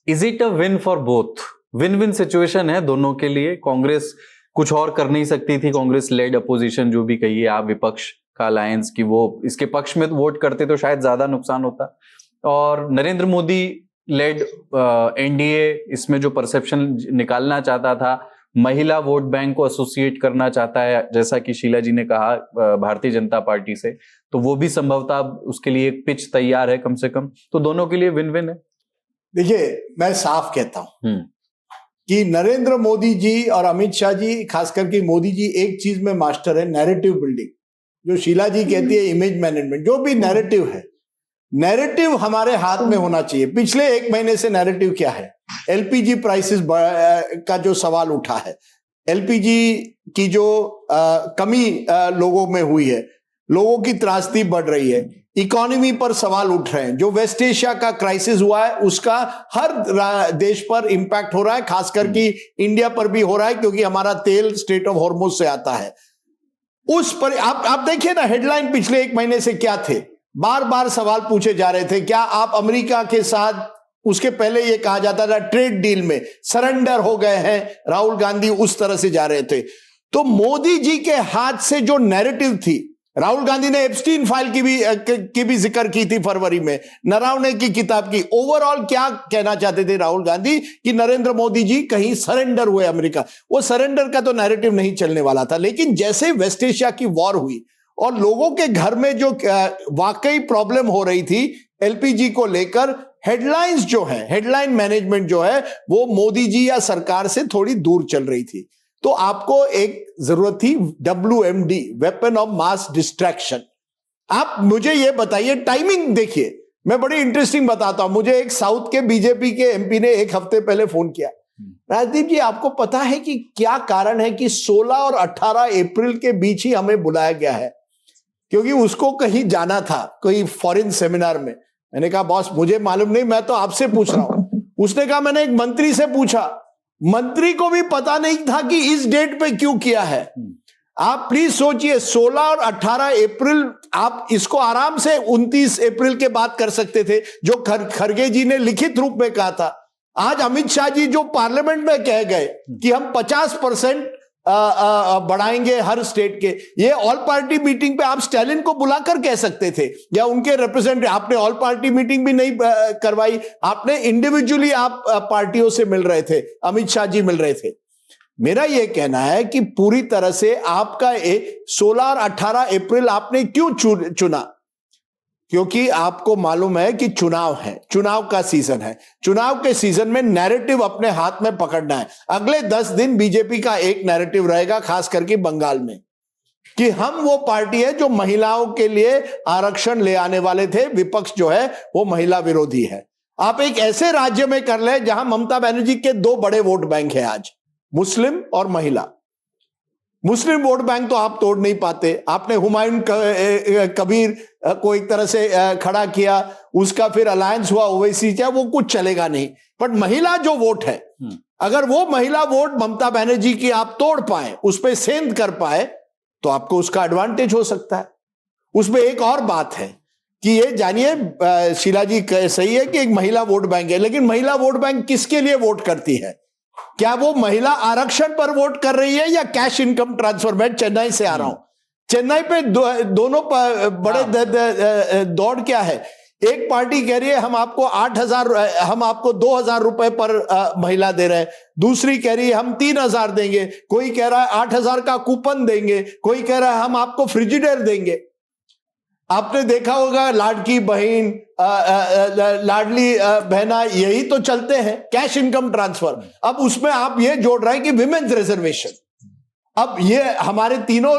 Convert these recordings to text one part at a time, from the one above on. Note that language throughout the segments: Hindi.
Is it a win for both? Win win situation है दोनों के लिए। कांग्रेस कुछ और कर नहीं सकती थी, कांग्रेस लेड अपोजिशन जो भी कहिए आप, विपक्ष का अलायंस, की वो इसके पक्ष में वोट करते तो शायद ज्यादा नुकसान होता। और नरेंद्र मोदी लेड एनडीए इसमें जो परसेप्शन निकालना चाहता था, महिला वोट बैंक को एसोसिएट करना चाहता है, जैसा कि शीला जी ने कहा भारतीय जनता पार्टी से, तो वो भी संभवतः उसके लिए एक पिच तैयार है कम से कम। तो दोनों के लिए विन विन है। देखिए, मैं साफ कहता हूं कि नरेंद्र मोदी जी और अमित शाह जी, खास करके मोदी जी, एक चीज में मास्टर है, नैरेटिव बिल्डिंग। जो शीला जी कहती है इमेज मैनेजमेंट, जो भी नैरेटिव है, नैरेटिव हमारे हाथ में होना चाहिए। पिछले एक महीने से नैरेटिव क्या है? एलपीजी प्राइसेस का जो सवाल उठा है, एलपीजी की जो कमी लोगों में हुई है, लोगों की त्रासदी बढ़ रही है, इकोनॉमी पर सवाल उठ रहे हैं, जो वेस्ट एशिया का क्राइसिस हुआ है उसका हर देश पर इंपैक्ट हो रहा है, खास करके इंडिया पर भी हो रहा है, क्योंकि हमारा तेल स्ट्रेट ऑफ हॉर्मुज से आता है। उस पर आप देखिए ना, हेडलाइन पिछले एक महीने से क्या थे? बार बार सवाल पूछे जा रहे थे, क्या आप अमेरिका के साथ, उसके पहले ये कहा जाता था ट्रेड डील में सरेंडर हो गए हैं, राहुल गांधी उस तरह से जा रहे थे। तो मोदी जी के हाथ से जो नैरेटिव थी, राहुल गांधी ने एप्स्टीन फाइल की भी जिक्र की थी फरवरी में, नरावने की किताब की। ओवरऑल क्या कहना चाहते थे राहुल गांधी कि नरेंद्र मोदी जी कहीं सरेंडर हुए अमेरिका। वो सरेंडर का तो नैरेटिव नहीं चलने वाला था, लेकिन जैसे वेस्ट एशिया की वॉर हुई और लोगों के घर में जो वाकई प्रॉब्लम हो रही थी एलपीजी को लेकर, हेडलाइंस जो है, हेडलाइन मैनेजमेंट जो है, वो मोदी जी या सरकार से थोड़ी दूर चल रही थी। तो आपको एक जरूरत थी WMD, weapon of mass distraction. आप मुझे ये बताइए, टाइमिंग देखिए, मैं बड़ी इंटरेस्टिंग बताता हूं। मुझे एक साउथ के बीजेपी के एमपी ने एक हफ्ते पहले फोन किया, राजदीप जी आपको पता है कि क्या कारण है कि 16 और 18 अप्रैल के बीच ही हमें बुलाया गया है? क्योंकि उसको कहीं जाना था, कोई फॉरेन सेमिनार में। मैंने कहा बॉस मुझे मालूम नहीं, मैं तो आपसे पूछ रहा हूं। उसने कहा मैंने एक मंत्री से पूछा, मंत्री को भी पता नहीं था कि इस डेट पे क्यों किया है। आप प्लीज सोचिए, 16 और 18 अप्रैल, आप इसको आराम से 29 अप्रैल के बाद कर सकते थे, जो खरगे जी ने लिखित रूप में कहा था। आज अमित शाह जी जो पार्लियामेंट में कह गए कि हम 50% बढ़ाएंगे हर स्टेट के, ये ऑल पार्टी मीटिंग पे आप स्टालिन को बुलाकर कह सकते थे, या उनके रिप्रेजेंटेटिव। आपने ऑल पार्टी मीटिंग भी नहीं करवाई, आपने इंडिविजुअली आप पार्टियों से मिल रहे थे, अमित शाह जी मिल रहे थे। मेरा यह कहना है कि पूरी तरह से आपका 16 और 18 अप्रैल आपने क्यों चुना? क्योंकि आपको मालूम है कि चुनाव है, चुनाव का सीजन है। चुनाव के सीजन में नैरेटिव अपने हाथ में पकड़ना है। अगले 10 दिन बीजेपी का एक नैरेटिव रहेगा, खास करके बंगाल में, कि हम वो पार्टी है जो महिलाओं के लिए आरक्षण ले आने वाले थे। विपक्ष जो है वो महिला विरोधी है। आप एक ऐसे राज्य में कर ले जहां ममता बनर्जी के 2 बड़े वोट बैंक है आज, मुस्लिम और महिला। मुस्लिम वोट बैंक तो आप तोड़ नहीं पाते। आपने हुमायूं कबीर को एक तरह से खड़ा किया, उसका फिर अलायंस हुआ ओवैसी का, वो कुछ चलेगा नहीं। बट महिला जो वोट है, अगर वो महिला वोट ममता बनर्जी की आप तोड़ पाए, उस पर सेंध कर पाए, तो आपको उसका एडवांटेज हो सकता है। उसमें एक और बात है कि ये जानिए, शीला जी सही है कि एक महिला वोट बैंक है, लेकिन महिला वोट बैंक किसके लिए वोट करती है? क्या वो महिला आरक्षण पर वोट कर रही है या कैश इनकम ट्रांसफर? मैं चेन्नई से आ रहा हूं, चेन्नई पे दोनों बड़े दौड़ क्या है। एक पार्टी कह रही है हम आपको 8,000, हम आपको 2,000 रुपए पर महिला दे रहे हैं। दूसरी कह रही है हम 3,000 देंगे। कोई कह रहा है 8,000 का कूपन देंगे। कोई कह रहा है हम आपको फ्रिजिडेयर देंगे। आपने देखा होगा लाडकी बहन, लाडली बहना, यही तो चलते हैं, कैश इनकम ट्रांसफर। अब उसमें आप ये जोड़ रहे हैं कि विमेन्स रिजर्वेशन। अब ये हमारे तीनों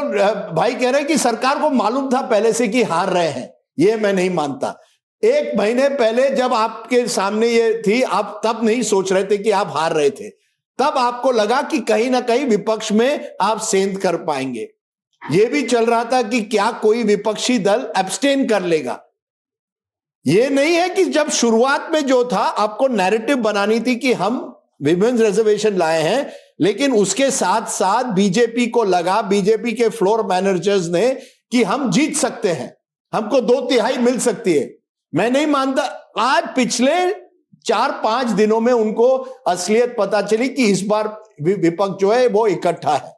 भाई कह रहे हैं कि सरकार को मालूम था पहले से कि हार रहे हैं। ये मैं नहीं मानता। 1 महीने पहले जब आपके सामने ये थी, आप तब नहीं सोच रहे थे कि आप हार रहे थे। तब आपको लगा कि कहीं ना कहीं विपक्ष में आप सेंध कर पाएंगे। ये भी चल रहा था कि क्या कोई विपक्षी दल एब्स्टेन कर लेगा। ये नहीं है कि जब शुरुआत में जो था आपको नैरेटिव बनानी थी कि हम विमेन्स रिजर्वेशन लाए हैं, लेकिन उसके साथ साथ बीजेपी को लगा, बीजेपी के फ्लोर मैनेजर्स ने, कि हम जीत सकते हैं, हमको 2/3 मिल सकती है। मैं नहीं मानता। आज पिछले 4-5 दिनों में उनको असलियत पता चली कि इस बार विपक्ष जो है वो इकट्ठा है,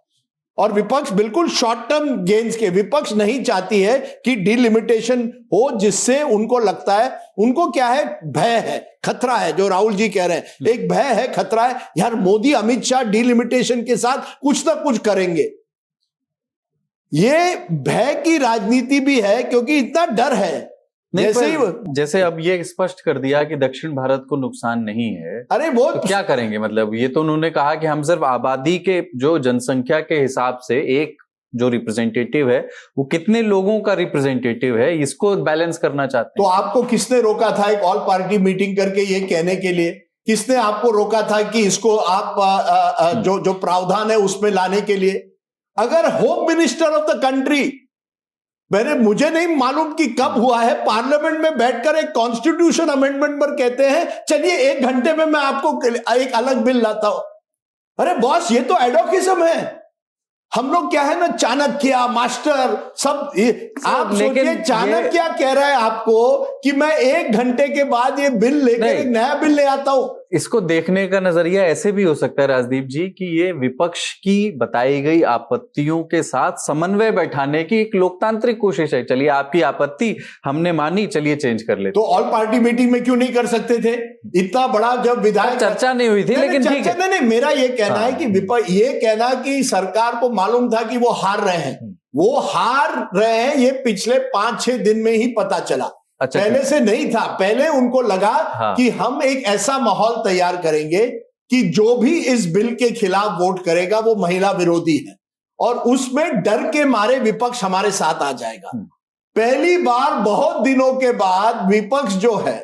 और विपक्ष बिल्कुल शॉर्ट टर्म गेन्स के, विपक्ष नहीं चाहती है कि डिलिमिटेशन हो, जिससे उनको लगता है, उनको क्या है, भय है, खतरा है, जो राहुल जी कह रहे हैं, एक भय है, खतरा है, यार मोदी अमित शाह डिलिमिटेशन के साथ कुछ ना कुछ करेंगे। ये भय की राजनीति भी है, क्योंकि इतना डर है। जैसे अब ये स्पष्ट कर दिया कि दक्षिण भारत को नुकसान नहीं है, अरे वो तो क्या करेंगे? मतलब ये तो उन्होंने कहा कि हम सिर्फ आबादी के जो जनसंख्या के हिसाब से एक जो रिप्रेजेंटेटिव है वो कितने लोगों का रिप्रेजेंटेटिव है, इसको बैलेंस करना चाहते हैं। तो आपको किसने रोका था एक ऑल पार्टी मीटिंग करके ये कहने के लिए? किसने आपको रोका था कि इसको आप जो प्रावधान है उसमें लाने के लिए? अगर home minister of the country, मुझे नहीं मालूम कि कब हुआ है, पार्लियामेंट में बैठकर एक कॉन्स्टिट्यूशन अमेंडमेंट पर कहते हैं चलिए 1 घंटे में मैं आपको एक अलग बिल लाता हूं। अरे बॉस, ये तो एडोकिज्म है। हम लोग क्या है ना, चाणक्य मास्टर सब आप सोचिए, चाणक्य कह रहा है आपको कि मैं 1 घंटे के बाद ये बिल लेकर एक नया बिल ले आता हूं। इसको देखने का नजरिया ऐसे भी हो सकता है राजदीप जी कि ये विपक्ष की बताई गई आपत्तियों के साथ समन्वय बैठाने की एक लोकतांत्रिक कोशिश है। चलिए आपकी आपत्ति हमने मानी, चलिए चेंज कर लेते। तो ऑल पार्टी मीटिंग में क्यों नहीं कर सकते थे? इतना बड़ा जब विधायक चर्चा नहीं हुई थी, लेकिन ठीक है। नहीं, मेरा ये कहना है कि विपक्ष ये कहना कि सरकार को मालूम था कि वो हार रहे हैं, वो हार रहे हैं, ये पिछले 5-6 दिन में ही पता चला। अच्छा, पहले से नहीं था। पहले उनको लगा कि हम एक ऐसा माहौल तैयार करेंगे कि जो भी इस बिल के खिलाफ वोट करेगा वो महिला विरोधी है, और उसमें डर के मारे विपक्ष हमारे साथ आ जाएगा। पहली बार बहुत दिनों के बाद विपक्ष जो है,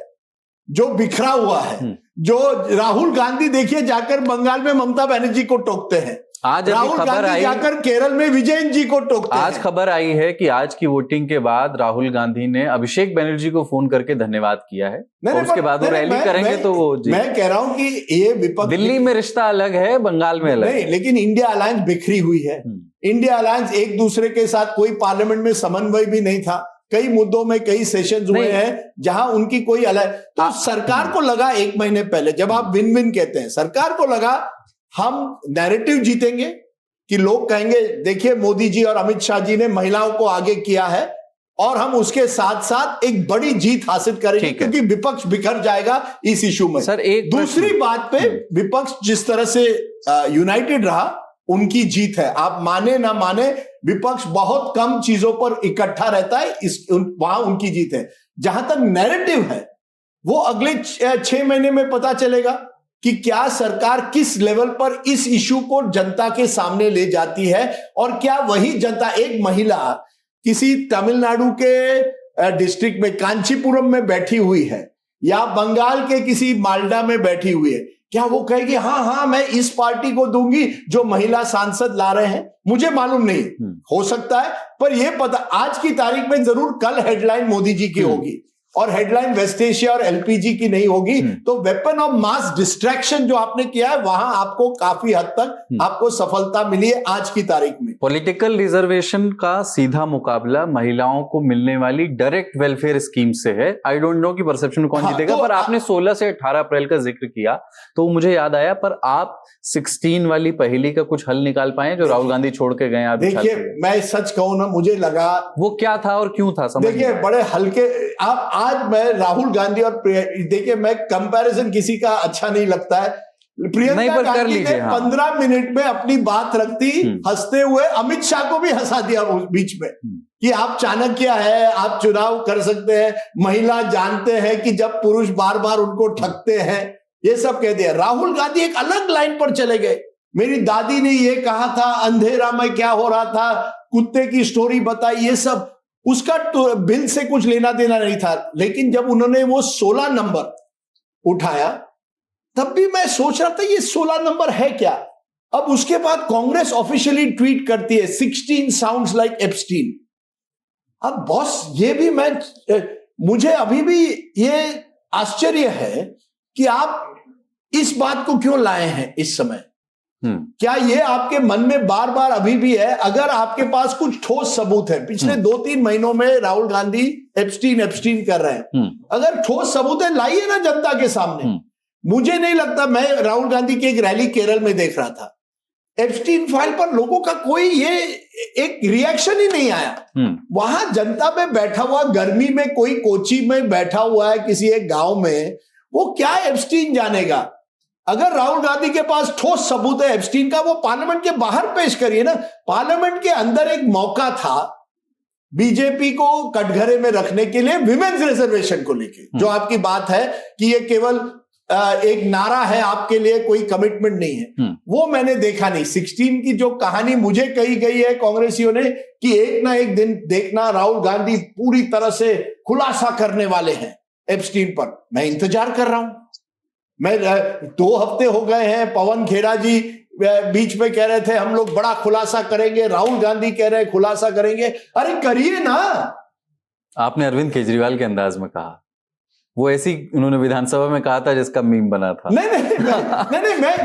जो बिखरा हुआ है, जो राहुल गांधी देखिए जाकर बंगाल में ममता बनर्जी को टोकते हैं, आज राहुल गांधी जाकर केरल में विजयन जी को टोकते हैं। आज खबर आई है कि आज की वोटिंग के बाद राहुल गांधी ने अभिषेक बनर्जी को फोन करके धन्यवाद किया है, और उसके बाद वो रैली करेंगे। तो वो मैं कह रहा हूं कि ये विपक्ष, दिल्ली में रिश्ता अलग है, बंगाल में अलग नहीं, लेकिन इंडिया अलायंस बिखरी हुई है। इंडिया अलायंस एक दूसरे के साथ कोई पार्लियामेंट में समन्वय भी नहीं था। कई मुद्दों में कई सेशंस हुए हैं जहां उनकी कोई अलग, तो सरकार को लगा 1 महीने पहले, जब आप विन विन कहते हैं, सरकार को लगा हम नैरेटिव जीतेंगे कि लोग कहेंगे देखिए मोदी जी और अमित शाह जी ने महिलाओं को आगे किया है, और हम उसके साथ साथ एक बड़ी जीत हासिल करेंगे, क्योंकि विपक्ष बिखर जाएगा इस इशू में। सर, एक दूसरी बात पे विपक्ष जिस तरह से यूनाइटेड रहा, उनकी जीत है। आप माने ना माने, विपक्ष बहुत कम चीजों पर इकट्ठा रहता है, वहां उनकी जीत है। जहां तक नैरेटिव है, वो अगले 6 महीने में पता चलेगा कि क्या सरकार किस लेवल पर इस इशू को जनता के सामने ले जाती है, और क्या वही जनता, एक महिला किसी तमिलनाडु के डिस्ट्रिक्ट में कांचीपुरम में बैठी हुई है, या बंगाल के किसी मालडा में बैठी हुई है, क्या वो कहेगी हाँ मैं इस पार्टी को दूंगी जो महिला सांसद ला रहे हैं? मुझे मालूम नहीं, हो सकता है, पर यह पता आज की तारीख में जरूर कल हेडलाइन मोदी जी की होगी, और हेडलाइन वेस्ट एशिया और एलपीजी की नहीं होगी। तो वेपन ऑफ मास डिस्ट्रैक्शन जो आपने किया है, वहां आपको काफी हद तक आपको सफलता मिली है आज की तारीख में। पॉलिटिकल रिजर्वेशन का सीधा मुकाबला महिलाओं को मिलने वाली डायरेक्ट वेलफेयर स्कीम से है। आई डोंट नो कि परसेप्शन कौन जीतेगा, पर आपने 16 से 18 अप्रैल का जिक्र किया तो मुझे याद आया, पर आप 16 वाली पहेली का कुछ हल निकाल पाए जो राहुल गांधी छोड़ के गए? आप देखिए, मैं सच कहूं ना, मुझे लगा वो क्या था और क्यों था, समझ देखिए बड़े हल्के। आप आज मैं राहुल गांधी और देखिए, मैं कंपैरिजन किसी का अच्छा नहीं लगता है। प्रियंका गांधी ने 15 मिनट में अपनी बात रखती, हंसते हुए अमित शाह को भी हंसा दिया बीच में कि आप चाणक्य है, आप चुनाव कर सकते हैं, महिला जानते हैं कि जब पुरुष बार बार उनको ठगते हैं, ये सब कह दिया। राहुल गांधी एक अलग लाइन पर चले गए। मेरी दादी ने ये कहा था, अंधेरा में क्या हो रहा था, कुत्ते की स्टोरी बताई, ये सब उसका तो बिल से कुछ लेना देना नहीं था। लेकिन जब उन्होंने वो 16 नंबर उठाया, तब भी मैं सोच रहा था ये 16 नंबर है क्या। अब उसके बाद कांग्रेस ऑफिशियली ट्वीट करती है 16 साउंड्स लाइक एप्स्टीन। अब बॉस, ये भी मुझे अभी भी ये आश्चर्य है कि आप इस बात को क्यों लाए हैं इस समय। क्या ये आपके मन में बार बार अभी भी है? अगर आपके पास कुछ ठोस सबूत है, पिछले 2-3 महीनों में राहुल गांधी एप्स्टीन कर रहे हैं, अगर ठोस सबूत है लाइए ना जनता के सामने। मुझे नहीं लगता, मैं राहुल गांधी की एक रैली केरल में देख रहा था, एप्स्टीन फाइल पर लोगों का कोई ये एक रिएक्शन ही नहीं आया। वहां जनता में बैठा हुआ, गर्मी में कोई कोची में बैठा हुआ है किसी एक गांव में, वो क्या एप्स्टीन जानेगा? अगर राहुल गांधी के पास ठोस सबूत है एप्स्टीन का, वो पार्लियामेंट के बाहर पेश करिए ना। पार्लियामेंट के अंदर एक मौका था बीजेपी को कटघरे में रखने के लिए विमेन्स रिजर्वेशन को लेके, जो आपकी बात है कि ये केवल एक नारा है, आपके लिए कोई कमिटमेंट नहीं है, वो मैंने देखा नहीं। 16 की जो कहानी मुझे कही गई है कांग्रेसियों ने कि एक ना एक दिन देखना राहुल गांधी पूरी तरह से खुलासा करने वाले हैं एप्स्टीन पर, मैं इंतजार कर रहा हूं। मैं 2 हफ्ते हो गए हैं, पवन खेड़ा जी बीच में कह रहे थे हम लोग बड़ा खुलासा करेंगे, राहुल गांधी कह रहे हैं खुलासा करेंगे। अरे करिए ना। आपने अरविंद केजरीवाल के अंदाज में कहा, वो ऐसी उन्होंने विधानसभा में कहा था जिसका मीम बना था। नहीं,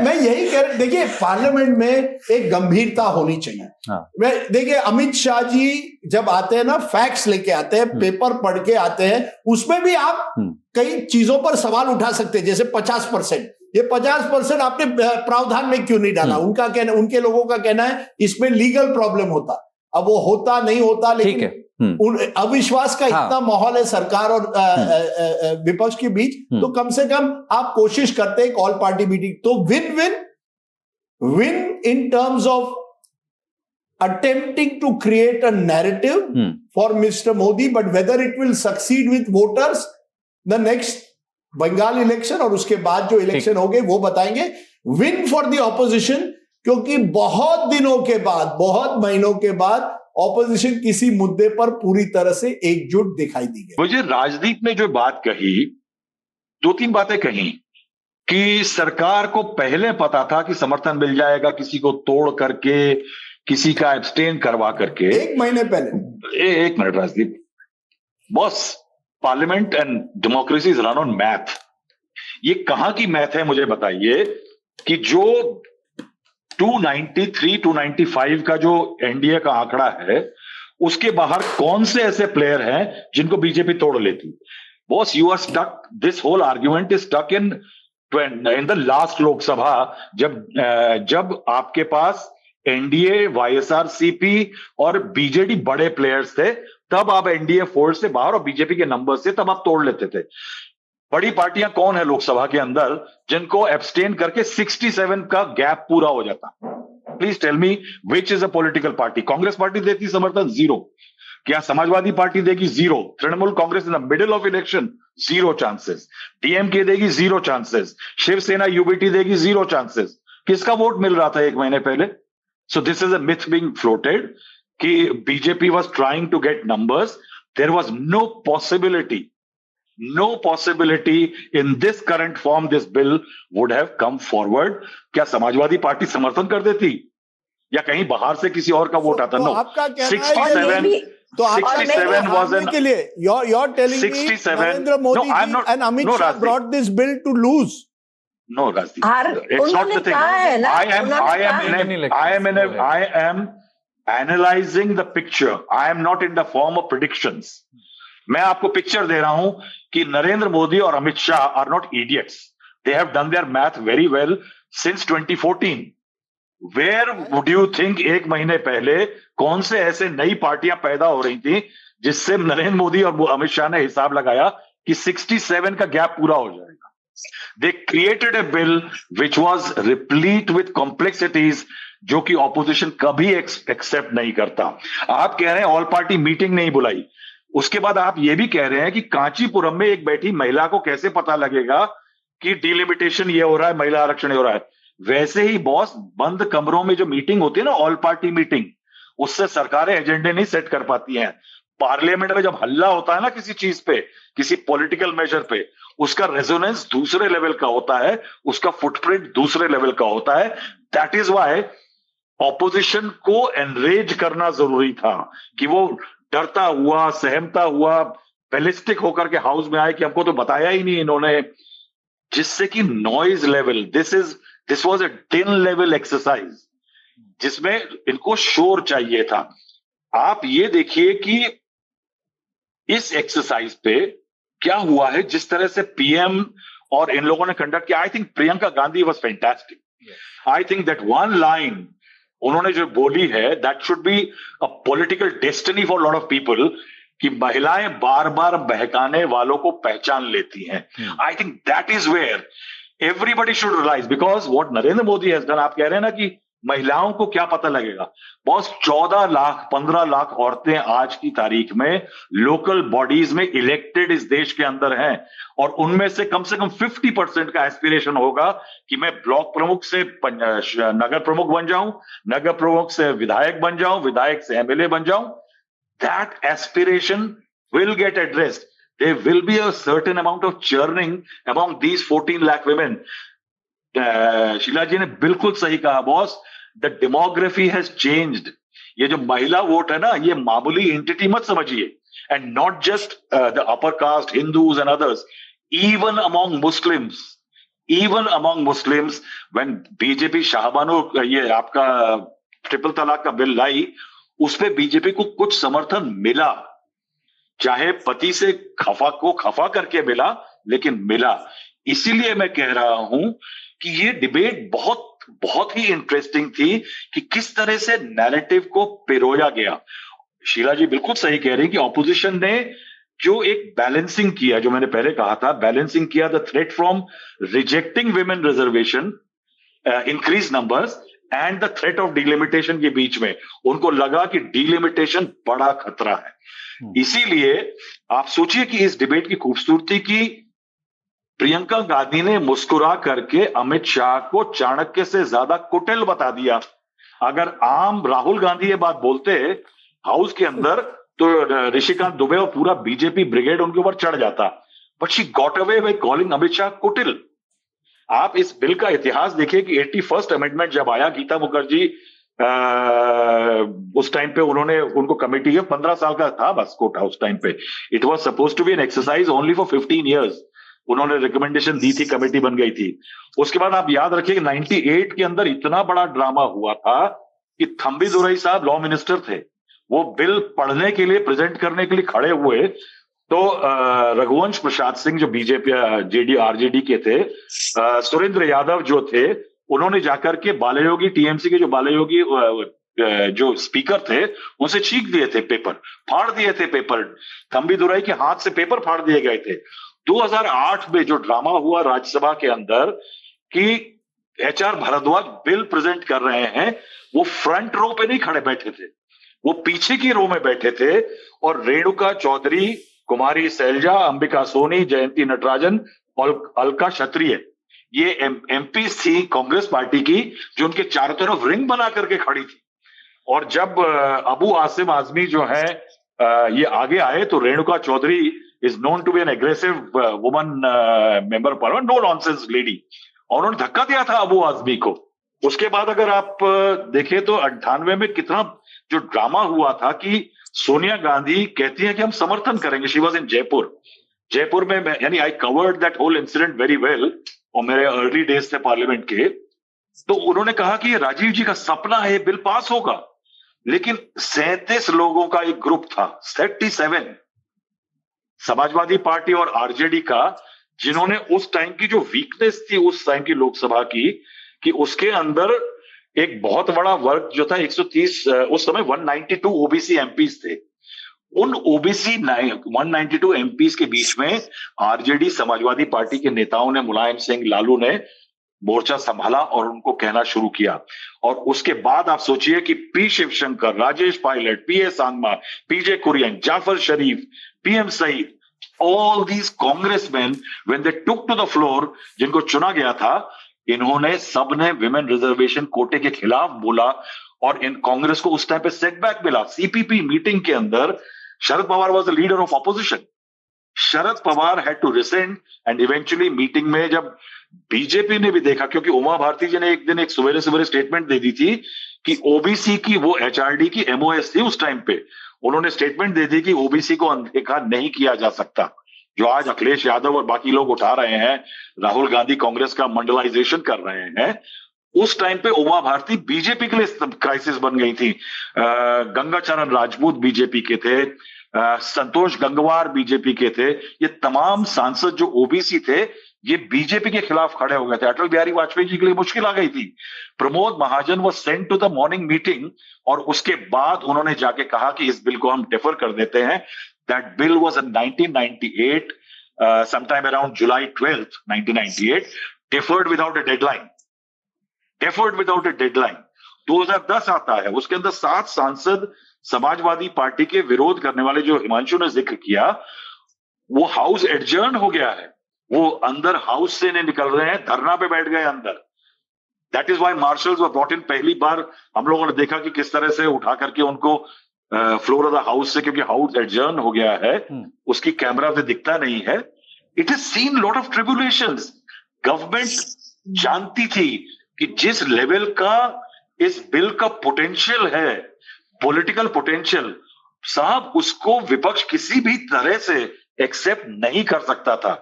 मैं यही कह रहा, देखिए पार्लियामेंट में एक गंभीरता होनी चाहिए। हाँ। देखिए अमित शाह जी जब आते हैं ना, फैक्ट्स लेके आते हैं, पेपर पढ़ के आते हैं, उसमें भी आप कई चीजों पर सवाल उठा सकते हैं, जैसे 50%, ये 50% आपने प्रावधान में क्यों नहीं डाला? उनका कहना, उनके लोगों का कहना है इसमें लीगल प्रॉब्लम होता। अब वो होता नहीं होता, लेकिन अविश्वास का इतना माहौल है सरकार और विपक्ष के बीच, तो कम से कम आप कोशिश करते हैं एक ऑल पार्टी मीटिंग, तो win in terms of attempting to create a narrative for Mr. Modi, but whether it will succeed with voters, the next Bengal election और उसके बाद जो इलेक्शन होंगे वो बताएंगे। विन फॉर द ऑपोजिशन, क्योंकि बहुत दिनों के बाद, बहुत महीनों के बाद ऑपोजिशन किसी मुद्दे पर पूरी तरह से एकजुट दिखाई दी गई। मुझे राजदीप ने जो बात कही, 2-3 बातें कही कि सरकार को पहले पता था कि समर्थन मिल जाएगा, किसी को तोड़ करके, किसी का एब्सटेन करवा करके। 1 महीने पहले। एक minute Rajdeep, boss, parliament and democracy is run on math. ये कहां की मैथ है मुझे बताइए कि जो 293, 295 का जो एनडीए का आंकड़ा है, उसके बाहर कौन से ऐसे प्लेयर हैं जिनको बीजेपी तोड़ लेती? Boss, you are stuck, this whole argument is stuck in the last Lok Sabha, जब आपके पास एनडीए, वाईएसआरसीपी और बीजेडी बड़े प्लेयर्स थे, तब आप एनडीए फोल्ड से बाहर और बीजेपी के नंबर से तब आप तोड़ लेते थे। बड़ी पार्टियां कौन है लोकसभा के अंदर जिनको एब्सटेन करके 67 का गैप पूरा हो जाता? Please tell me which is a political party. Congress party देती समर्थन 0, क्या समाजवादी पार्टी देगी 0, Trinamool Congress in the middle of election 0 chances, DMK देगी 0 चांसेस, शिवसेना यूबीटी देगी 0 चांसेस। किसका वोट मिल रहा था 1 महीने पहले? So this is a myth being floated कि BJP was trying to get numbers. There was no possibility in this current form this bill would have come forward। क्या समाजवादी पार्टी समर्थन कर देती या कहीं बाहर से किसी और का वोट आता? नो, 67 was an के लिए you're telling 67 me Narendra Modi and Amit Shah brought this bill to lose. No, Rajdeep, it's not the thing. I am analyzing the picture. I am not in the form of predictions. मैं आपको पिक्चर दे रहा हूं कि नरेंद्र मोदी और Amit Shah are not idiots. They have done their math very well since 2014। Where would you think 1 महीने पहले कौन से ऐसे नई पार्टियां पैदा हो रही थी जिससे नरेंद्र मोदी और अमित शाह ने हिसाब लगाया कि 67 का गैप पूरा हो जाएगा? They created a bill which was replete with complexities जो कि ऑपोजिशन कभी एक्सेप्ट नहीं करता। आप कह रहे हैं ऑल पार्टी मीटिंग नहीं बुलाई, उसके बाद आप ये भी कह रहे हैं कि कांचीपुरम में एक बैठी महिला को कैसे पता लगेगा कि डिलिमिटेशन ये हो रहा है, महिला आरक्षण ये हो रहा है। वैसे ही बॉस, बंद कमरों में जो मीटिंग होती है ना, ऑल पार्टी मीटिंग, उससे सरकारें एजेंडे नहीं सेट कर पाती हैं। पार्लियामेंट में जब हल्ला होता है ना किसी चीज पे, किसी पॉलिटिकल मेजर पे, उसका रेजोनेंस दूसरे लेवल का होता है, उसका फुटप्रिंट दूसरे लेवल का होता है। दैट इज व्हाई ऑपोजिशन को एनरेज करना जरूरी था कि वो डरता हुआ, सहमता हुआ, बैलिस्टिक होकर के हाउस में आए कि हमको तो बताया ही नहीं इन्होंने, जिससे कि noise level, this was a डिन लेवल एक्सरसाइज जिसमें इनको शोर चाहिए था। आप ये देखिए कि इस एक्सरसाइज पे क्या हुआ है, जिस तरह से पीएम और इन लोगों ने कंडक्ट किया. I think Priyanka Gandhi was fantastic. I think that one line उन्होंने जो बोली है, that should be a political destiny for lot of people, कि महिलाएं बार बार बहकाने वालों को पहचान लेती हैं. I think that is where everybody should realise, because what Narendra Modi has done. आप कह रहे हैं ना कि महिलाओं को क्या पता लगेगा. बॉस 14 लाख 15 लाख औरतें आज की तारीख में लोकल बॉडीज में इलेक्टेड इस देश के अंदर हैं, और उनमें से कम 50% का एस्पिरेशन होगा कि मैं ब्लॉक प्रमुख से नगर प्रमुख बन जाऊं, नगर प्रमुख से विधायक बन जाऊं, विधायक से एमएलए बन जाऊं. That aspiration will get addressed. There will be a certain amount of churning among these 14 lakh women. Sheila जी ने बिल्कुल सही कहा boss. The demography has changed. ये जो महिला वोट है ना, ये मामूली एंटिटी मत समझिए. And not just the upper caste Hindus and others, even among Muslims. When BJP Shah Bano ये आपका ट्रिपल तलाक का बिल लाई, उस पे बीजेपी को कुछ समर्थन मिला, चाहे पति से खफा करके मिला, लेकिन मिला. इसीलिए मैं कह रहा हूं कि ये डिबेट बहुत ही इंटरेस्टिंग थी कि किस तरह से नैरेटिव को पिरोया गया. शीला जी बिल्कुल सही कह रही कि ऑपोजिशन ने जो एक बैलेंसिंग किया, जो मैंने पहले कहा था, बैलेंसिंग किया the threat from rejecting women reservation, increase numbers, and the threat of delimitation के बीच में. उनको लगा कि डिलिमिटेशन बड़ा खतरा है. इसीलिए आप सोचिए कि इस डिबेट की खूबसूरती की प्रियंका गांधी ने मुस्कुरा करके अमित शाह को चाणक्य से ज्यादा कुटिल बता दिया. अगर आम राहुल गांधी ये बात बोलते हाउस के अंदर, तो ऋषिकांत दुबे और पूरा बीजेपी ब्रिगेड उनके ऊपर चढ़ जाता. But she got away by calling Amit Shah कुटिल. आप इस बिल का इतिहास देखिए कि 81st अमेंडमेंट जब आया, गीता मुखर्जी उस टाइम पे उनको कमेटी है, 15 साल का था बस कोटा उस टाइम पे. It was suppose to be an exercise only for 15 years. उन्होंने रिकमेंडेशन दी थी, कमेटी बन गई थी. उसके बाद आप याद रखिए 98 के अंदर इतना बड़ा ड्रामा हुआ था कि थंबी दुरई साहब लॉ मिनिस्टर थे, वो बिल पढ़ने के लिए, प्रेजेंट करने के लिए खड़े हुए, तो रघुवंश प्रसाद सिंह जो बीजेपी जेडी आरजेडी के थे, सुरेंद्र यादव जो थे, उन्होंने जाकर के बालायोगी, टीएमसी के जो बालायोगी जो स्पीकर थे, उनसे छींक दिए थे पेपर, फाड़ दिए थे पेपर. थंबी दुरई के हाथ से पेपर फाड़ दिए गए थे. 2008 में जो ड्रामा हुआ राज्यसभा के अंदर कि एचआर भारद्वाज बिल प्रेजेंट कर रहे हैं, वो फ्रंट रो पे नहीं खड़े बैठे थे, वो पीछे की रो में बैठे थे. और रेणुका चौधरी, कुमारी सैलजा, अंबिका सोनी, जयंती नटराजन और अलका क्षत्रिय, ये एमपी थी कांग्रेस पार्टी की, जो उनके चारों तरफ रिंग बना करके खड़ी थी. और जब अबू आसिम आजमी जो है ये आगे आए, तो Renuka Chowdhury is known to be an aggressive woman member parliament, no nonsense lady, और उन्होंने धक्का दिया था अबू आजमी को. उसके बाद अगर आप देखें तो 98 में कितना जो ड्रामा हुआ था कि सोनिया गांधी कहती है कि हम समर्थन करेंगे. शी वाज इन जयपुर में, यानी I covered that whole incident very well, और मेरे अर्ली डेज थे पार्लियामेंट के. तो उन्होंने कहा कि ये राजीव जी का सपना है, बिल पास होगा. लेकिन 37 लोगों का एक ग्रुप था, 37 समाजवादी पार्टी और आरजेडी का, जिन्होंने उस टाइम की जो वीकनेस थी उस टाइम की लोकसभा की, कि उसके अंदर एक बहुत बड़ा वर्ग जो था 130, उस समय 192 ओबीसी एमपीज थे. उन ओबीसी 192 एमपीज के बीच में आरजेडी समाजवादी पार्टी के नेताओं ने, मुलायम सिंह, लालू ने मोर्चा संभाला और उनको कहना शुरू किया. और उसके बाद आप सोचिए कि P Shivshankar, Rajesh Pilot, PA Sangma, PJ Kurien, Jaffer Sharief, PM Sayeed, all these congressmen when they took to the floor, जिनको चुना गया था, इन्होंने सबने विमेन रिजर्वेशन कोटे के खिलाफ बोला. और इन कांग्रेस को उस टाइम पे सेटबैक मिला. सीपीपी मीटिंग के अंदर Sharad Pawar was the leader of opposition. Sharad Pawar had to resent, and eventually meeting में जब बीजेपी ने भी देखा, क्योंकि उमा भारती जी ने एक दिन एक सवेरे सवेरे स्टेटमेंट दे दी थी कि ओबीसी की वो एचआरडी की एमओएस थी उस टाइम पे, उन्होंने स्टेटमेंट दे दी कि ओबीसी को अनदेखा नहीं किया जा सकता. जो आज अखिलेश यादव और बाकी लोग उठा रहे हैं, राहुल गांधी कांग्रेस का मंडलाइजेशन कर रहे हैं, उस टाइम पे उमा भारती बीजेपी के लिए क्राइसिस बन गई थी. गंगाचरण राजपूत बीजेपी के थे, संतोष गंगवार बीजेपी के थे, ये तमाम सांसद जो ओबीसी थे ये बीजेपी के खिलाफ खड़े हो गए थे। अटल बिहारी वाजपेयी जी के लिए मुश्किल आ गई थी। Pramod Mahajan was sent to the morning meeting और उसके बाद उन्होंने जाके कहा कि इस बिल को हम डिफर कर देते हैं। That bill was in 1998, sometime around July 12th, 1998, deferred without a deadline. Deferred without a deadline. 2010 आता है, उसके अंदर 7 सांसद समाजवादी पार्टी के विरोध करने वाले जो हिमांशु ने जिक्र किया, वो हाउस एडजर्न हो गया है, वो अंदर हाउस से नहीं निकल रहे हैं, धरना पे बैठ गए अंदर। That is why marshals were brought in. पहली बार हम लोगों ने देखा कि किस तरह से उठा करके उनको फ्लोर ऑफ द हाउस से, क्योंकि हाउस एडजर्न हो गया है, उसकी कैमरा पे दिखता नहीं है। It is seen lot of tribulations. Government जानती थी कि जिस लेवल का इस बिल का पोटेंशियल है, पॉलिटिकल पोटेंशियल, साहब उसको विपक्ष किसी भी तरह से एक्सेप्ट नहीं कर सकता था।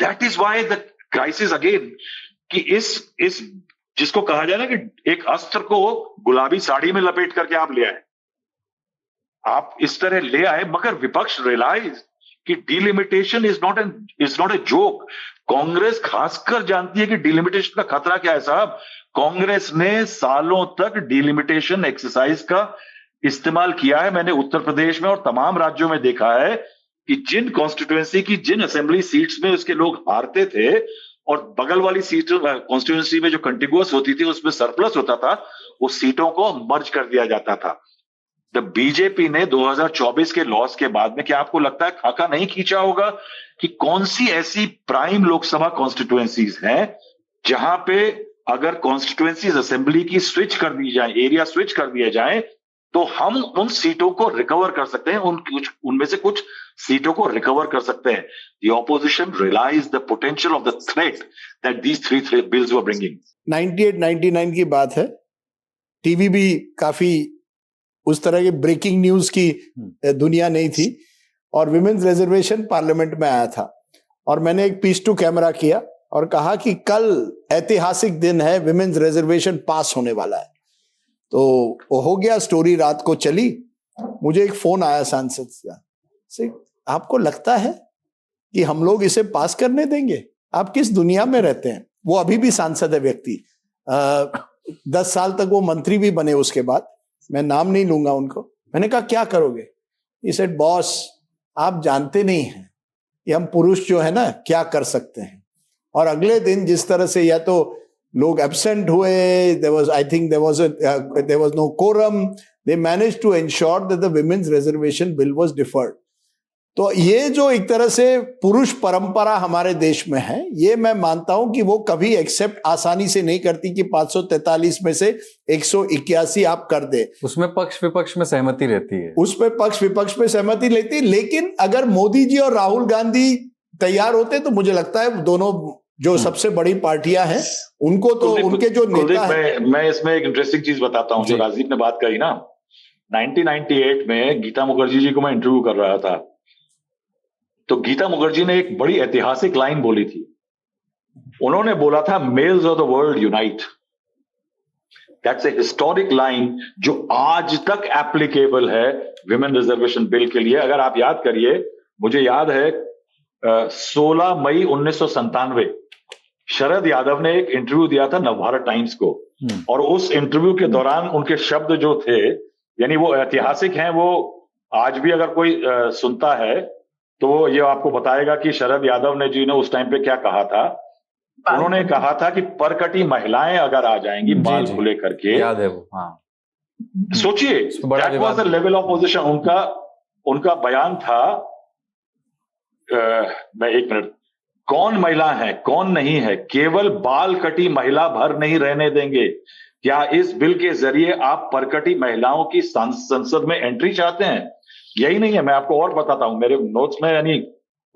That is why the crisis again, कि इस जिसको कहा जाए ना कि एक अस्त्र को गुलाबी साड़ी में लपेट करके आप ले आए, आप इस तरह ले आए, मगर विपक्ष रियलाइज कि delimitation is not a joke. Congress खासकर जानती है कि डिलिमिटेशन का खतरा क्या है साहब। कांग्रेस ने सालों तक डिलिमिटेशन एक्सरसाइज का इस्तेमाल किया है। मैंने उत्तर प्रदेश में और तमाम राज्यों में देखा है कि जिन कॉन्स्टिट्यूएंसी की, जिन असेंबली सीट्स में उसके लोग हारते थे और बगल वाली सीट कॉन्स्टिट्यूएंसी में जो कंटिगुअस होती थी उसमें सरप्लस होता था, वो सीटों को मर्ज कर दिया जाता था। तो बीजेपी ने 2024 के लॉस के बाद में, क्या आपको लगता है खाका नहीं खींचा होगा कि कौन सी ऐसी प्राइम लोकसभा कॉन्स्टिट्यूएंसीज हैं जहां पे अगर कॉन्स्टिट्यूएंसीज असेंबली की स्विच कर दी जाए, एरिया स्विच कर दिया जाए, तो हम उन सीटों को रिकवर कर सकते हैं, उनमें से कुछ सीटों को रिकवर कर सकते हैं। The opposition realized the potential of the threat that these three bills were bringing. 98-99 की बात है। टीवी भी काफी उस तरह की ब्रेकिंग न्यूज की दुनिया नहीं थी और विमेन्स रिजर्वेशन पार्लियामेंट में आया था और मैंने एक पीस टू कैमरा किया और कहा कि कल ऐतिहासिक दिन है, विमेन्स रिजर्वेशन पास होने वाला है। तो वो हो गया, स्टोरी रात को चली। मुझे एक फोन आया सांसद से, आपको लगता है कि हम लोग इसे पास करने देंगे? आप किस दुनिया में रहते हैं? वो अभी भी सांसद है व्यक्ति, 10 साल तक वो मंत्री भी बने उसके बाद, मैं नाम नहीं लूंगा उनको। मैंने कहा क्या करोगे? He said, बॉस आप जानते नहीं हैं कि हम पुरुष जो है ना क्या कर सकते हैं। और अगले दिन जिस तरह से या तो लोग एब्सेंट हुए, there was no quorum, they managed to ensure that the women's reservation bill was deferred. तो ये जो एक तरह से पुरुष परंपरा हमारे देश में है, ये मैं मानता हूं कि वो कभी एक्सेप्ट आसानी से नहीं करती कि 543 में से 181 आप कर दे। उसमें पक्ष विपक्ष में सहमति रहती है, उसमें पक्ष विपक्ष में सहमति लेती, लेकिन अगर मोदी जी और राहुल गांधी तैयार होते तो मुझे लगता है दोनों जो सबसे बड़ी पार्टियां हैं उनको तो उनके जो नेता हैं। मैं इसमें एक इंटरेस्टिंग चीज बताता हूं जो राजीव ने बात कही ना। 1998 में गीता मुखर्जी जी को मैं इंटरव्यू कर रहा था, तो गीता मुखर्जी ने एक बड़ी ऐतिहासिक लाइन बोली थी। उन्होंने बोला था, males of the world unite. That's a historic line जो आज तक एप्लीकेबल है विमेन रिजर्वेशन बिल के लिए। अगर आप याद करिए, मुझे याद है 16 मई 1997 शरद यादव ने एक इंटरव्यू दिया था नवभारत टाइम्स को, और उस इंटरव्यू के दौरान उनके शब्द जो थे, यानी वो ऐतिहासिक हैं, वो आज भी अगर कोई सुनता है तो ये आपको बताएगा कि शरद यादव ने जी ने उस टाइम पे क्या कहा था। उन्होंने कहा था कि परकटी महिलाएं अगर आ जाएंगी बाल खुले करके, याद है वो, हाँ, सोचिए that was the level of position. उनका बयान था, मैं एक मिनट, कौन महिला है कौन नहीं है, केवल बाल कटी महिला भर नहीं रहने देंगे। क्या इस बिल के जरिए आप परकटी महिलाओं की संसद में एंट्री चाहते हैं? यही नहीं है, मैं आपको और बताता हूं, मेरे नोट्स में, यानी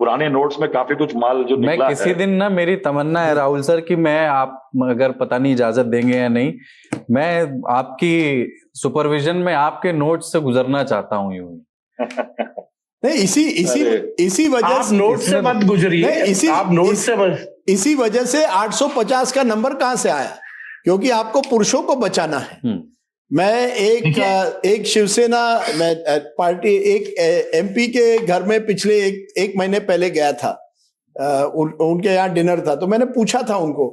पुराने नोट्स में काफी कुछ माल जो निकला है। मैं किसी दिन ना, मेरी तमन्ना है राहुल सर कि मैं, आप अगर पता नहीं इजाजत देंगे या नहीं, मैं आपकी सुपरविजन में आपके नोट्स से गुजरना चाहता हूं यूं नहीं, इसी वजह से नोट से मत गुजरिए, आप नोट से मत। इसी वजह से 850 का नंबर कहां से आया? क्योंकि आपको पुरुषों को बचाना है। मैं एक शिवसेना पार्टी एक एमपी के घर में पिछले एक महीने पहले गया था, उनके यहाँ डिनर था, तो मैंने पूछा था उनको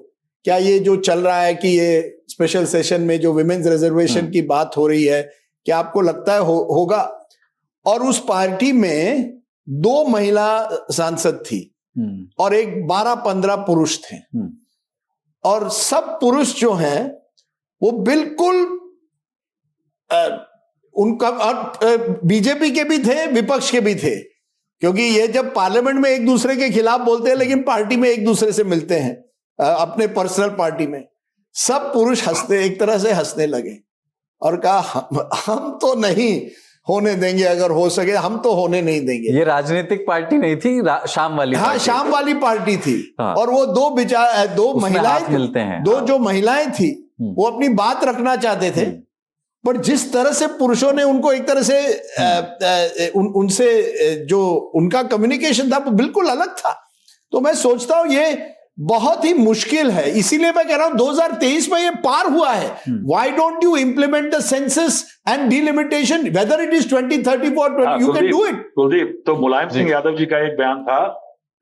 क्या ये जो चल रहा है कि ये स्पेशल सेशन में जो विमेन्स रिजर्वेशन की बात हो रही है, क्या आपको लगता है होगा? और उस पार्टी में 2 महिला सांसद थी और एक 12-15 पुरुष थे, और सब पुरुष जो हैं वो बिल्कुल उनका बीजेपी के भी थे, विपक्ष के भी थे, क्योंकि ये जब पार्लियामेंट में एक दूसरे के खिलाफ बोलते हैं लेकिन पार्टी में एक दूसरे से मिलते हैं, अपने पर्सनल पार्टी में सब पुरुष हंसते, एक तरह से हंसने लगे और कहा हम तो नहीं होने देंगे, अगर हो सके हम तो होने नहीं देंगे। ये राजनीतिक पार्टी नहीं थी, शाम वाली हाँ, शाम वाली पार्टी थी। हाँ। और वो दो महिलाएं मिलते हैं, जो महिलाएं थी वो अपनी बात रखना चाहते थे, पर जिस तरह से पुरुषों ने उनको एक तरह से उनसे जो उनका कम्युनिकेशन था वो बिल्कुल अलग था। तो मैं सोचता हूं ये बहुत ही मुश्किल है, इसीलिए मैं कह रहा हूं 2023 में ये पार हुआ है। Why don't you implement the census and delimitation, whether it is 2034, you can do it. Kuldeep, तो मुलायम सिंह यादव जी का एक बयान था,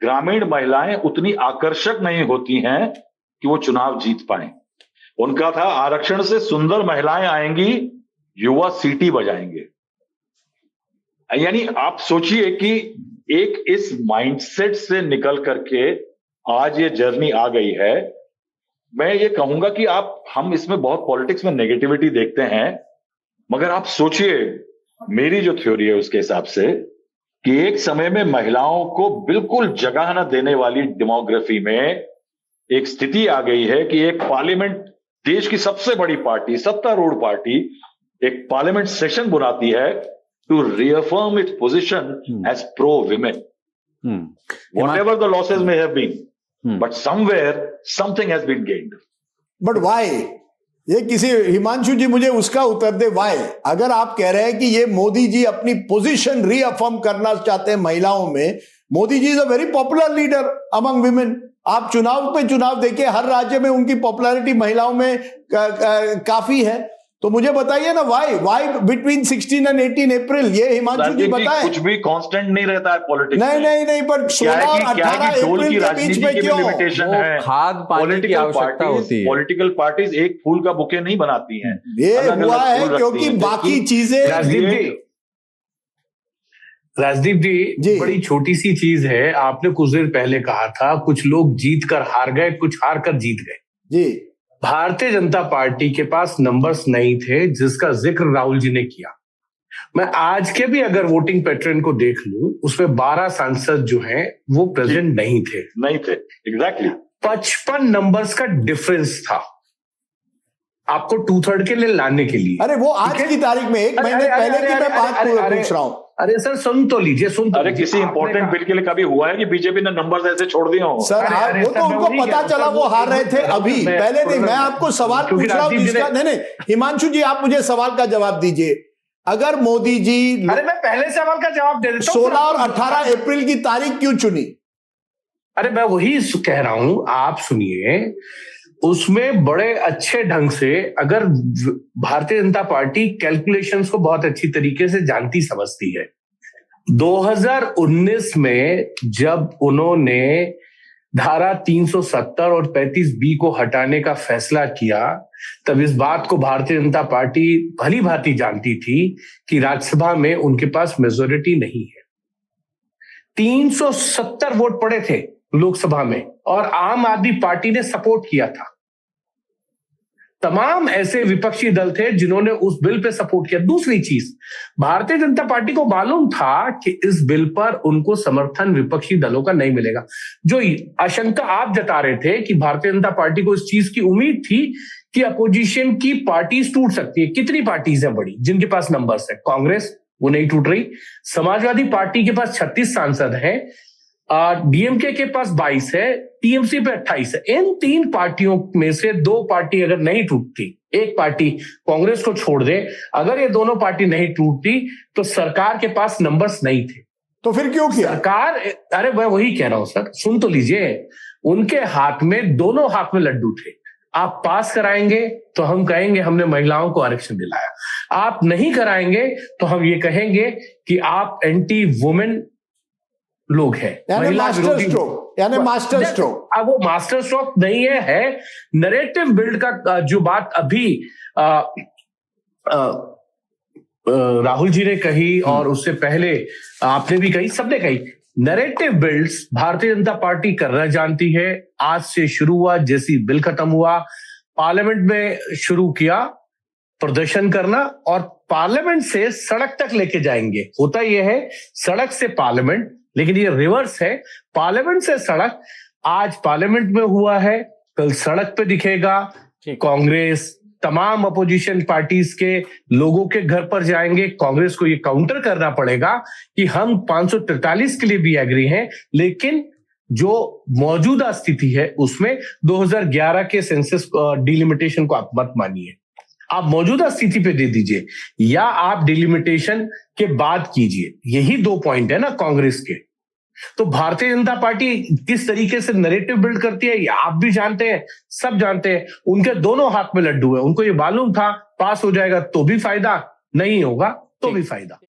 ग्रामीण महिलाएं उतनी आकर्षक नहीं होती हैं कि वो चुनाव जीत पाए। उनका था आरक्षण से सुंदर महिलाएं आएंगी, युवा सीटी बजाएंगे। यानी आप सोचिए कि एक इस माइंडसेट से निकल करके आज ये जर्नी आ गई है। मैं ये कहूंगा कि हम इसमें बहुत पॉलिटिक्स में नेगेटिविटी देखते हैं, मगर आप सोचिए, मेरी जो थ्योरी है उसके हिसाब से कि एक समय में महिलाओं को बिल्कुल जगह न देने वाली डेमोग्राफी में एक स्थिति आ गई है कि एक पार्लियामेंट, देश की सबसे बड़ी पार्टी, सत्तारूढ़ पार्टी, एक पार्लियामेंट सेशन बुलाती है to reaffirm its position as pro-women. Whatever the losses may have been, but somewhere something has been gained. But why? ये किसी हिमांशु जी मुझे उसका उत्तर दे, why? अगर आप कह रहे हैं कि ये मोदी जी अपनी पोजीशन रीअफर्म करना चाहते हैं महिलाओं में, Modi ji is a very popular leader among women. आप चुनाव पे चुनाव देखिए, हर राज्य में उनकी पॉपुलैरिटी महिलाओं में काफी है। तो मुझे बताइए ना, वाई बिटवीन 16 and 18 अप्रैल, ये हिमांशु जी बताएं। कुछ भी कांस्टेंट नहीं रहता है पॉलिटिक्स में। नहीं, पर 16 और 18 अप्रैल के बीच में क्यों? लिमिटेशन है, खाद पानी की आवश्यकता होती है। पॉलिटिकल पार्टीज एक फूल का बुके नहीं बनाती हैं, ये हुआ है क्योंकि बाकी चीजें। राजदीप जी, बड़ी छोटी सी चीज है। आपने कुछ देर पहले कहा था कुछ लोग जीत कर हार गए, कुछ हार कर जीत गए जी। भारतीय जनता पार्टी के पास नंबर्स नहीं थे, जिसका जिक्र राहुल जी ने किया। मैं आज के भी अगर वोटिंग पैटर्न को देख लूं, उसमें 12 सांसद जो हैं वो प्रेजेंट नहीं थे। एग्जैक्टली 55 नंबर्स का डिफरेंस था आपको 2/3 के लिए लाने के लिए। अरे वो आज की तारीख में 1 महीने पहले की मैं बात पूछ रहा हूँ। अरे सर सुन तो लीजिए, अरे किसी इंपॉर्टेंट बिल के लिए कभी हुआ है कि बीजेपी ने नंबर्स ऐसे छोड़ दिए हो? सर वो तो उनको पता चला वो हार रहे थे अभी, पहले नहीं। मैं आपको सवाल पूछ रहा हूँ इसका। नहीं, हिमांशु जी आप मुझे सवाल का जवाब दीजिए। अगर मोदी जी, अरे मैं पहले सवाल का जवाब दे देता हूं। 16 और 18 अप्रैल की तारीख क्यों चुनी? अरे मैं वही कह रहा हूं, आप सुनिए। उसमें बड़े अच्छे ढंग से, अगर भारतीय जनता पार्टी कैलकुलेशंस को बहुत अच्छी तरीके से जानती समझती है, 2019 में जब उन्होंने धारा 370 और 35B को हटाने का फैसला किया, तब इस बात को भारतीय जनता पार्टी भली भांति जानती थी कि राज्यसभा में उनके पास मेजोरिटी नहीं है। 370 वोट पड़े थे लोकसभा में और आम आदमी पार्टी ने सपोर्ट किया था। तमाम ऐसे विपक्षी दल थे जिन्होंने उस बिल पे सपोर्ट किया। दूसरी चीज, भारतीय जनता पार्टी को मालूम था कि इस बिल पर उनको समर्थन विपक्षी दलों का नहीं मिलेगा। जो आशंका आप जता रहे थे कि भारतीय जनता पार्टी को इस चीज की उम्मीद थी कि अपोजिशन की पार्टीज टूट सकती है। कितनी पार्टीज हैं बड़ी जिनके पास नंबर्स है? कांग्रेस, वो नहीं टूट रही। समाजवादी पार्टी के पास 36 सांसद हैं, डीएमके के पास 22 है, टीएमसी पे 28 है। इन 3 पार्टियों में से 2 पार्टी अगर नहीं टूटती, एक पार्टी कांग्रेस को छोड़ दे, अगर ये दोनों पार्टी नहीं टूटती तो सरकार के पास नंबर्स नहीं थे। तो फिर क्यों किया सरकार? अरे मैं वही कह रहा हूं सर, सुन तो लीजिए। उनके हाथ में, दोनों हाथ में लड्डू थे। आप पास कराएंगे तो हम कहेंगे हमने महिलाओं को आरक्षण दिलाया, आप नहीं कराएंगे तो हम ये कहेंगे कि आप एंटी वुमेन लोग हैं, यानी महिला मास्टर विरोधी। स्ट्रोक, यानी मास्टर स्ट्रोक। अब वो मास्टर स्ट्रोक नहीं है नरेटिव बिल्ड का जो बात अभी राहुल जी ने कही और उससे पहले आपने भी कही, सबने कही, narrative builds Bharatiya Janata party करना जानती है। आज से शुरू हुआ, जैसी बिल खत्म हुआ, पार्लियामेंट में शुरू किया प्रदर्शन करना और पार्लियामेंट से सड़क तक लेके जाएंगे। होता यह है सड़क से पार्लियामेंट, लेकिन ये रिवर्स है, पार्लियामेंट से सड़क। आज पार्लियामेंट में हुआ है, कल सड़क पे दिखेगा। कांग्रेस तमाम अपोजिशन पार्टीज के लोगों के घर पर जाएंगे। कांग्रेस को ये काउंटर करना पड़ेगा कि हम 543 के लिए भी एग्री हैं, लेकिन जो मौजूदा स्थिति है उसमें 2011 के सेंसस डिलिमिटेशन को आप मत मानिए, आप मौजूदा स्थिति पे दे दीजिए या आप डिलिमिटेशन के बाद कीजिए। यही दो पॉइंट है ना कांग्रेस के। तो भारतीय जनता पार्टी किस तरीके से नैरेटिव बिल्ड करती है ये आप भी जानते हैं, सब जानते हैं। उनके दोनों हाथ में लड्डू है, उनको ये मालूम था पास हो जाएगा तो भी फायदा, नहीं होगा तो भी फायदा।